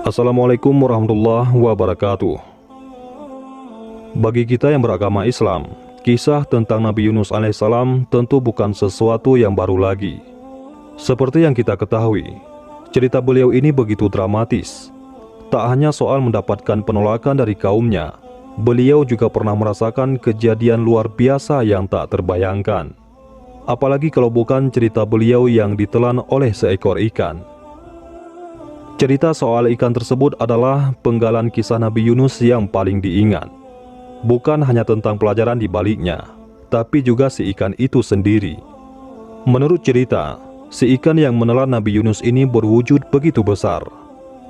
Assalamualaikum warahmatullahi wabarakatuh. Bagi kita yang beragama Islam, kisah tentang Nabi Yunus alaihissalam tentu bukan sesuatu yang baru lagi. Seperti yang kita ketahui, cerita beliau ini begitu dramatis. Tak hanya soal mendapatkan penolakan dari kaumnya, beliau juga pernah merasakan kejadian luar biasa yang tak terbayangkan. Apalagi kalau bukan cerita beliau yang ditelan oleh seekor ikan. Cerita soal ikan tersebut adalah penggalan kisah Nabi Yunus yang paling diingat. Bukan hanya tentang pelajaran di baliknya, tapi juga si ikan itu sendiri. Menurut cerita, si ikan yang menelan Nabi Yunus ini berwujud begitu besar.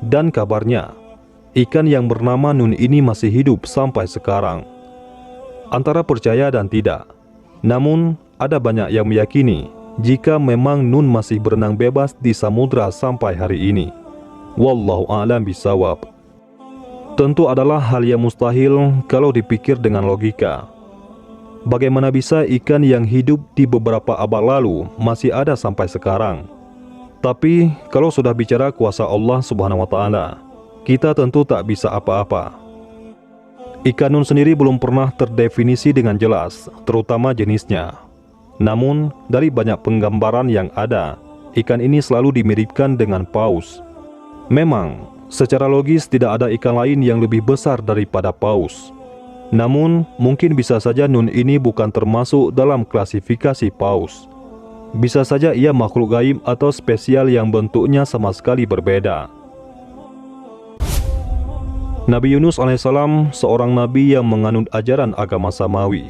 Dan kabarnya, ikan yang bernama Nun ini masih hidup sampai sekarang. Antara percaya dan tidak. Namun, ada banyak yang meyakini jika memang Nun masih berenang bebas di samudra sampai hari ini. Wallahu a'lam bishawab. Tentu adalah hal yang mustahil kalau dipikir dengan logika. Bagaimana bisa ikan yang hidup di beberapa abad lalu masih ada sampai sekarang? Tapi kalau sudah bicara kuasa Allah Subhanahu wa Ta'ala, kita tentu tak bisa apa-apa. Ikan Nun sendiri belum pernah terdefinisi dengan jelas, terutama jenisnya. Namun, dari banyak penggambaran yang ada, ikan ini selalu dimiripkan dengan paus. Memang, secara logis tidak ada ikan lain yang lebih besar daripada paus. Namun, mungkin bisa saja Nun ini bukan termasuk dalam klasifikasi paus. Bisa saja ia makhluk gaib atau spesial yang bentuknya sama sekali berbeda. Nabi Yunus alaihissalam seorang nabi yang menganut ajaran agama Samawi.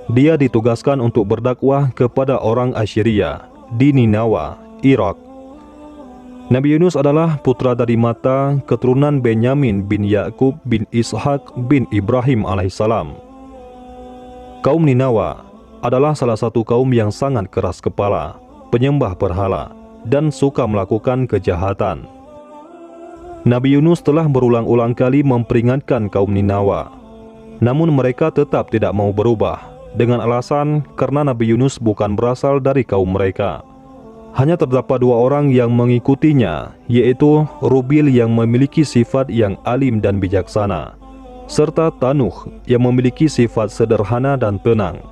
Dia ditugaskan untuk berdakwah kepada orang Assyria di Ninawa, Irak. Nabi Yunus adalah putra dari mata keturunan Benyamin bin Yakub bin Ishak bin Ibrahim alaihissalam. Kaum Ninawa adalah salah satu kaum yang sangat keras kepala, penyembah berhala, dan suka melakukan kejahatan. Nabi Yunus telah berulang-ulang kali memperingatkan kaum Ninawa. Namun mereka tetap tidak mau berubah, dengan alasan karena Nabi Yunus bukan berasal dari kaum mereka. Hanya terdapat dua orang yang mengikutinya, yaitu Rubil yang memiliki sifat yang alim dan bijaksana, serta Tanuh yang memiliki sifat sederhana dan tenang.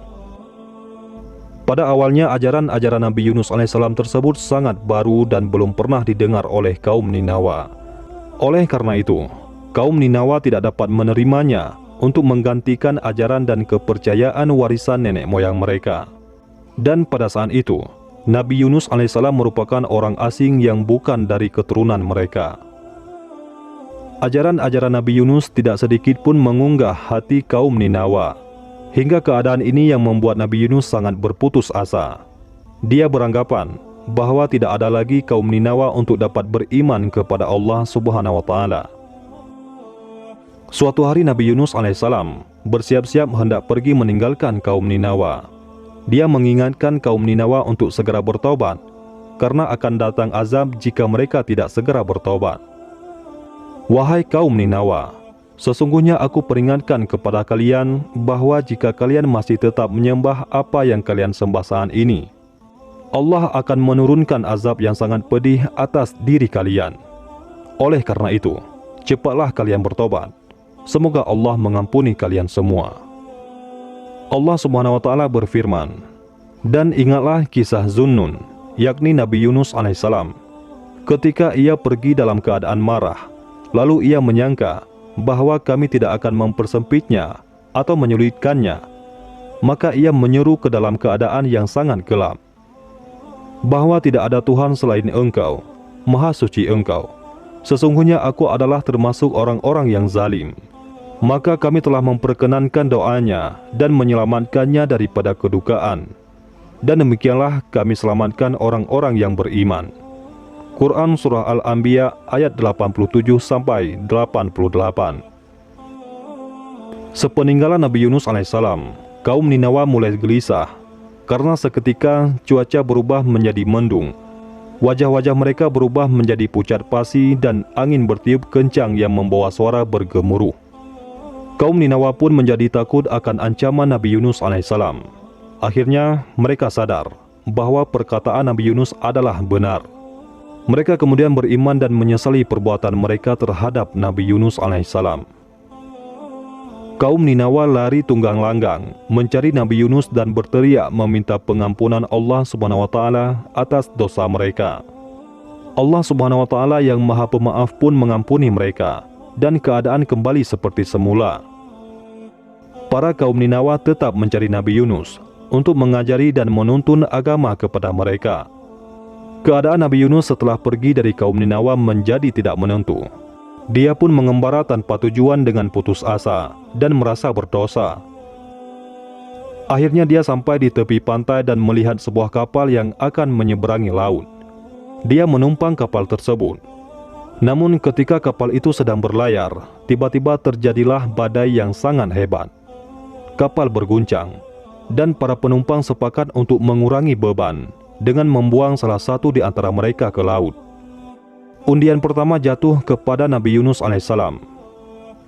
Pada awalnya ajaran-ajaran Nabi Yunus alaihissalam tersebut sangat baru dan belum pernah didengar oleh kaum Ninawa. Oleh karena itu, kaum Ninawa tidak dapat menerimanya untuk menggantikan ajaran dan kepercayaan warisan nenek moyang mereka. Dan pada saat itu, Nabi Yunus alaihissalam merupakan orang asing yang bukan dari keturunan mereka. Ajaran-ajaran Nabi Yunus tidak sedikit pun mengunggah hati kaum Ninawa. Hingga keadaan ini yang membuat Nabi Yunus sangat berputus asa. Dia beranggapan bahwa tidak ada lagi kaum Ninawa untuk dapat beriman kepada Allah Subhanahu wa Ta'ala. Suatu hari Nabi Yunus alaihissalam bersiap-siap hendak pergi meninggalkan kaum Ninawa. Dia mengingatkan kaum Ninawa untuk segera bertobat, karena akan datang azab jika mereka tidak segera bertobat. Wahai kaum Ninawa, sesungguhnya aku peringatkan kepada kalian bahwa jika kalian masih tetap menyembah apa yang kalian sembah saat ini, Allah akan menurunkan azab yang sangat pedih atas diri kalian. Oleh karena itu, cepatlah kalian bertobat. Semoga Allah mengampuni kalian semua. Allah Subhanahu wa Ta'ala berfirman, dan ingatlah kisah Zunnun, yakni Nabi Yunus alaihissalam, ketika ia pergi dalam keadaan marah, lalu ia menyangka bahwa kami tidak akan mempersempitnya atau menyulitkannya, maka ia menyeru ke dalam keadaan yang sangat gelap, bahwa tidak ada Tuhan selain Engkau, Maha Suci Engkau. Sesungguhnya aku adalah termasuk orang-orang yang zalim. Maka kami telah memperkenankan doanya dan menyelamatkannya daripada kedukaan. Dan demikianlah kami selamatkan orang-orang yang beriman. Quran Surah Al-Anbiya ayat 87-88. Sepeninggalan Nabi Yunus alaihissalam, kaum Ninawa mulai gelisah, karena seketika cuaca berubah menjadi mendung. Wajah-wajah mereka berubah menjadi pucat pasi dan angin bertiup kencang yang membawa suara bergemuruh. Kaum Ninawa pun menjadi takut akan ancaman Nabi Yunus alaihissalam. Akhirnya mereka sadar bahwa perkataan Nabi Yunus adalah benar. Mereka kemudian beriman dan menyesali perbuatan mereka terhadap Nabi Yunus alaihissalam. Kaum Ninawa lari tunggang langgang mencari Nabi Yunus dan berteriak meminta pengampunan Allah Subhanahu wa taala atas dosa mereka. Allah Subhanahu wa taala yang Maha Pemaaf pun mengampuni mereka dan keadaan kembali seperti semula. Para kaum Ninawa tetap mencari Nabi Yunus untuk mengajari dan menuntun agama kepada mereka. Keadaan Nabi Yunus setelah pergi dari kaum Ninawa menjadi tidak menentu. Dia pun mengembara tanpa tujuan dengan putus asa dan merasa berdosa. Akhirnya dia sampai di tepi pantai dan melihat sebuah kapal yang akan menyeberangi laut. Dia menumpang kapal tersebut. Namun ketika kapal itu sedang berlayar, tiba-tiba terjadilah badai yang sangat hebat. Kapal berguncang dan para penumpang sepakat untuk mengurangi beban dengan membuang salah satu di antara mereka ke laut. Undian pertama jatuh kepada Nabi Yunus alaihissalam.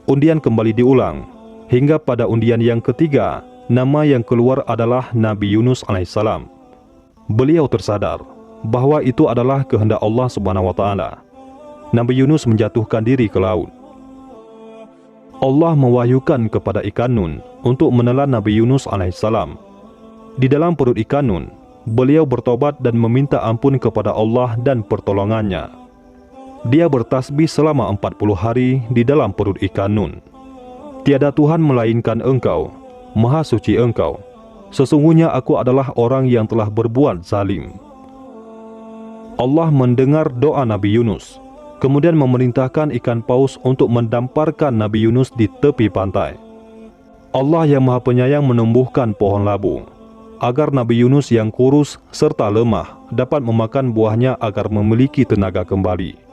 Undian kembali diulang, hingga pada undian yang ketiga, nama yang keluar adalah Nabi Yunus alaihissalam. Beliau tersadar bahwa itu adalah kehendak Allah Subhanahu wa taala. Nabi Yunus menjatuhkan diri ke laut. Allah mewahyukan kepada ikan nun untuk menelan Nabi Yunus alaihissalam. Di dalam perut ikan nun, beliau bertobat dan meminta ampun kepada Allah dan pertolongannya. Dia bertasbih selama 40 hari di dalam perut ikan nun. Tiada Tuhan melainkan Engkau, Maha Suci Engkau. Sesungguhnya aku adalah orang yang telah berbuat zalim. Allah mendengar doa Nabi Yunus, kemudian memerintahkan ikan paus untuk mendamparkan Nabi Yunus di tepi pantai. Allah yang Maha Penyayang menumbuhkan pohon labu, agar Nabi Yunus yang kurus serta lemah dapat memakan buahnya agar memiliki tenaga kembali.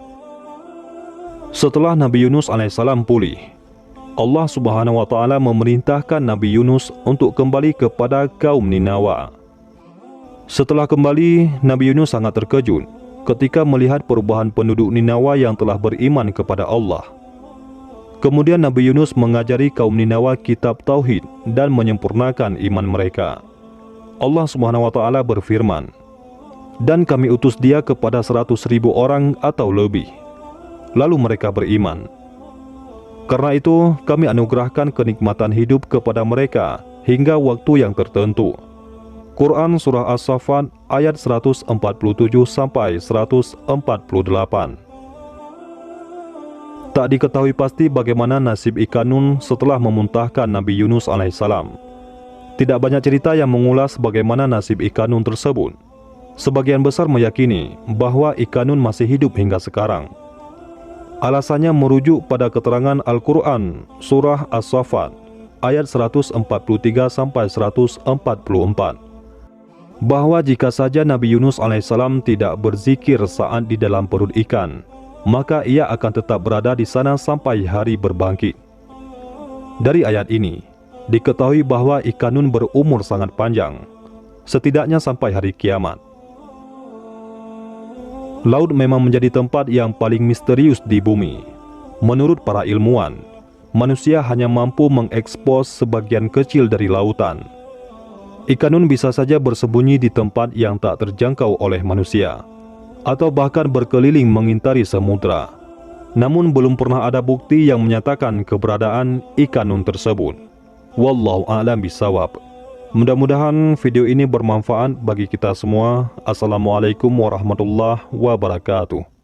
Setelah Nabi Yunus alaihissalam pulih, Allah Subhanahu wa taala memerintahkan Nabi Yunus untuk kembali kepada kaum Ninawa. Setelah kembali, Nabi Yunus sangat terkejut ketika melihat perubahan penduduk Ninawa yang telah beriman kepada Allah. Kemudian Nabi Yunus mengajari kaum Ninawa kitab tauhid dan menyempurnakan iman mereka. Allah Subhanahu wa taala berfirman, "Dan kami utus dia kepada 100.000 orang atau lebih. Lalu mereka beriman. Karena itu kami anugerahkan kenikmatan hidup kepada mereka hingga waktu yang tertentu." Quran Surah As-Saffat ayat 147-148. Tak diketahui pasti bagaimana nasib ikan nun setelah memuntahkan Nabi Yunus alaihissalam. Tidak banyak cerita yang mengulas bagaimana nasib ikan nun tersebut. Sebagian besar meyakini bahwa ikan nun masih hidup hingga sekarang. Alasannya merujuk pada keterangan Al-Quran Surah As-Saffat ayat 143-144, bahwa jika saja Nabi Yunus alaihissalam tidak berzikir saat di dalam perut ikan, maka ia akan tetap berada di sana sampai hari berbangkit. Dari ayat ini diketahui bahwa ikan nun berumur sangat panjang, setidaknya sampai hari kiamat. Laut memang menjadi tempat yang paling misterius di bumi. Menurut para ilmuwan, manusia hanya mampu mengekspos sebagian kecil dari lautan. Ikan nun bisa saja bersembunyi di tempat yang tak terjangkau oleh manusia, atau bahkan berkeliling mengintari samudra. Namun belum pernah ada bukti yang menyatakan keberadaan ikan nun tersebut. Wallahu a'lam bishawab. Mudah-mudahan video ini bermanfaat bagi kita semua. Assalamualaikum warahmatullahi wabarakatuh.